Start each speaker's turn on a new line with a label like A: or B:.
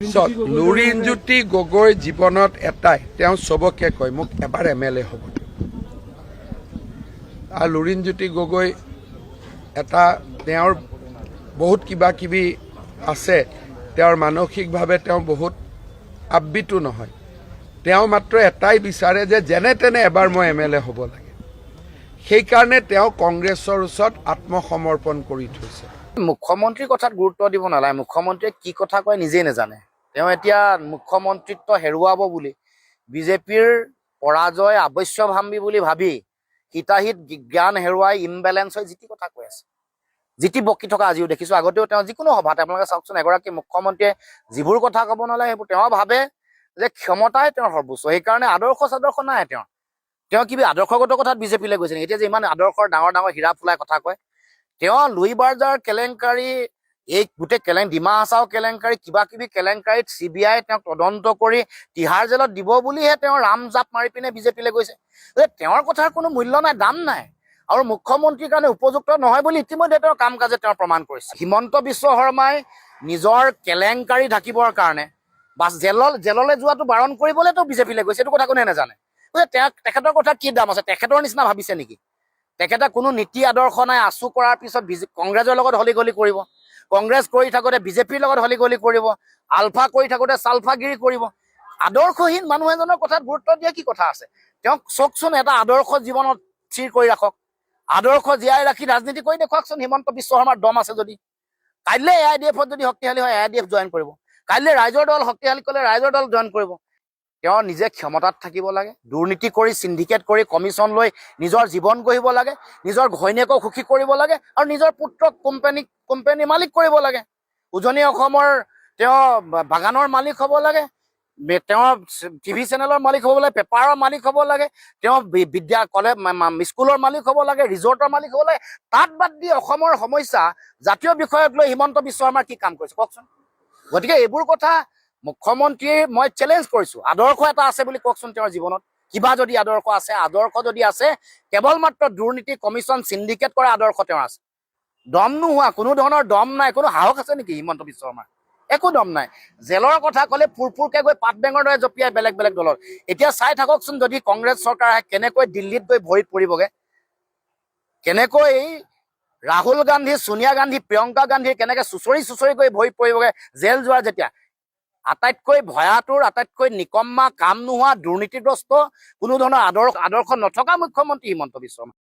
A: লুৰিণজ্যোতি গগৈ জীৱনত এটাই তেওঁ সবকে কয় মোক এবাৰ এমএলএ হ'ব আৰু লুৰিণজ্যোতি গগৈ এটা তেওঁৰ বহুত কিবা কিবি আছে তেওঁৰ মানসিকভাৱে তেওঁ বহুত আবৃতো নহয় তেওঁ মাত্ৰ এটাই বিচাৰে যে যেনে তেনে এবাৰ মই এমএলএ হ'ব লাগে সেই কাৰণে তেওঁ কংগ্ৰেছৰ ওচৰত আত্মসমৰ্পণ কৰি থৈছে
B: মুখ্যমন্ত্ৰীৰ কথাত গুৰুত্ব দিব নালাগে মুখ্যমন্ত্ৰীয়ে কি কথা কয় নিজেই নাজানে তেওঁ এতিয়া মুখ্যমন্ত্ৰীত্ব হেৰুৱাব বুলি বিজেপিৰ পৰাজয় আৱশ্যভাম্বী বুলি ভাবি হিতাহিত জ্ঞান হেৰুৱাই ইমবেলেন্স হৈ যিটি কথা কৈ আছে যিটি বকি থকা আজিও দেখিছো আগতেও তেওঁ যিকোনো সভাত আপোনালোকে চাওকচোন এগৰাকী মুখ্যমন্ত্ৰীয়ে যিবোৰ কথা ক'ব নালাগে সেইবোৰ তেওঁ ভাবে যে ক্ষমতাই তেওঁৰ সৰ্বোচ্চ সেইকাৰণে আদৰ্শ নাই তেওঁ কিবি আদৰ্শগত কথাত বিজেপিলৈ গৈছে এতিয়া যে ইমান আদৰ্শৰ ডাঙৰ ডাঙৰ হীৰা ফুলাই কথা কয় তেওঁ লুই বাৰ্জাৰ কেলেংকাৰী এই গোটেই ডিমা হাছাও কেলেংকাৰী কিবা কিবি কেলেংকাৰীত CBI তেওঁক তদন্ত কৰি তিহাৰ জেলত দিব বুলিহে তেওঁ ৰাম জাপ মাৰি পিনে বিজেপিলৈ গৈছে তেওঁৰ কথাৰ কোনো মূল্য নাই দাম নাই আৰু মুখ্যমন্ত্ৰীৰ কাৰণে উপযুক্ত নহয় বুলি ইতিমধ্যে তেওঁৰ কাম কাজে তেওঁ প্ৰমাণ কৰিছে হিমন্ত বিশ্ব শৰ্মাই নিজৰ কেলেংকাৰী ঢাকিবৰ কাৰণে বা জেললৈ যোৱাটো বাৰণ কৰিবলৈতো বিজেপিলৈ গৈছে এইটো কথা কোনে নাজানে তেখেতৰ কথা কি দাম আছে তেখেতৰ নিচিনা ভাবিছে নেকি তেখেতে কোনো নীতি আদৰ্শ নাই আছু কৰাৰ পিছত কংগ্ৰেছৰ লগত হলিগলি কৰিব কংগ্ৰেছ কৰি থাকোঁতে বিজেপিৰ লগত হলিগলি কৰিব আলফা কৰি থাকোঁতে চালফাগিৰি কৰিব আদৰ্শহীন মানুহ এজনৰ কথাত গুৰুত্ব দিয়া কি কথা আছে তেওঁক চকচোন এটা আদৰ্শ জীৱনত স্থিৰ কৰি ৰাখক আদৰ্শ জীয়াই ৰাখি ৰাজনীতি কৰি দেখুৱাকচোন হিমন্ত বিশ্ব শৰ্মাৰ দম আছে যদি কাইলৈ AIDFত যদি শক্তিশালী হয় AIDF জইন কৰিব কাইলৈ ৰাইজৰ দল শক্তিশালী ক'লে ৰাইজৰ দল জইন কৰিব তেওঁ নিজে ক্ষমতাত থাকিব লাগে দুৰ্নীতি কৰি সিন্ডিকেট কৰি কমিশ্যন লৈ নিজৰ জীৱন গঢ়িব লাগে নিজৰ ঘৈণীয়েকক সুখী কৰিব লাগে আৰু নিজৰ পুত্ৰক কোম্পানী মালিক কৰিব লাগে উজনি অসমৰ তেওঁ বাগানৰ মালিক হ'ব লাগে তেওঁ TV চেনেলৰ মালিক হ'ব লাগে পেপাৰৰ মালিক হ'ব লাগে তেওঁ স্কুলৰ মালিক হ'ব লাগে ৰিজৰ্টৰ মালিক হ'ব লাগে তাত বাদ দি অসমৰ সমস্যা জাতীয় বিষয়ক লৈ হিমন্ত বিশ্ব শৰ্মাৰ কি কাম কৰিছে কওকচোন গতিকে এইবোৰ কথা মুখ্যমন্ত্ৰীয়ে মই চেলেঞ্জ কৰিছো আদৰ্শ এটা আছে বুলি কওকচোন তেওঁৰ জীৱনত কিবা যদি আদৰ্শ যদি আছে কেৱল মাত্ৰ দুৰ্নীতি কমিশ্যন সিন্ডিকেট কৰা আদৰ্শ তেওঁৰ আছে দম নোহোৱা কোনো ধৰণৰ দম নাই কোনো সাহস আছে নেকি হিমন্ত বিশ্ব শৰ্মাৰ একো দম নাই জেলৰ কথা ক'লে ফুৰফুৰকে গৈ পাত বেঙৰ দৰে জপিয়াই বেলেগ বেলেগ দলৰ এতিয়া চাই থাককচোন যদি কংগ্ৰেছ চৰকাৰ আহে কেনেকৈ দিল্লীত গৈ ভৰিত পৰিবগে কেনেকৈ ৰাহুল গান্ধী সোনিয়া গান্ধী প্ৰিয়ংকা গান্ধী কেনেকৈ চুচৰি গৈ ভৰিত পৰিবগে জেল যোৱাৰ যেতিয়া আটাইতকৈ ভয়াতুৰ আটাইতকৈ নিকম্মা কাম নোহোৱা দুৰ্নীতিগ্ৰস্ত কোনো ধৰণৰ আদৰ্শ নথকা মুখ্যমন্ত্ৰী হিমন্ত বিশ্ব শৰ্মা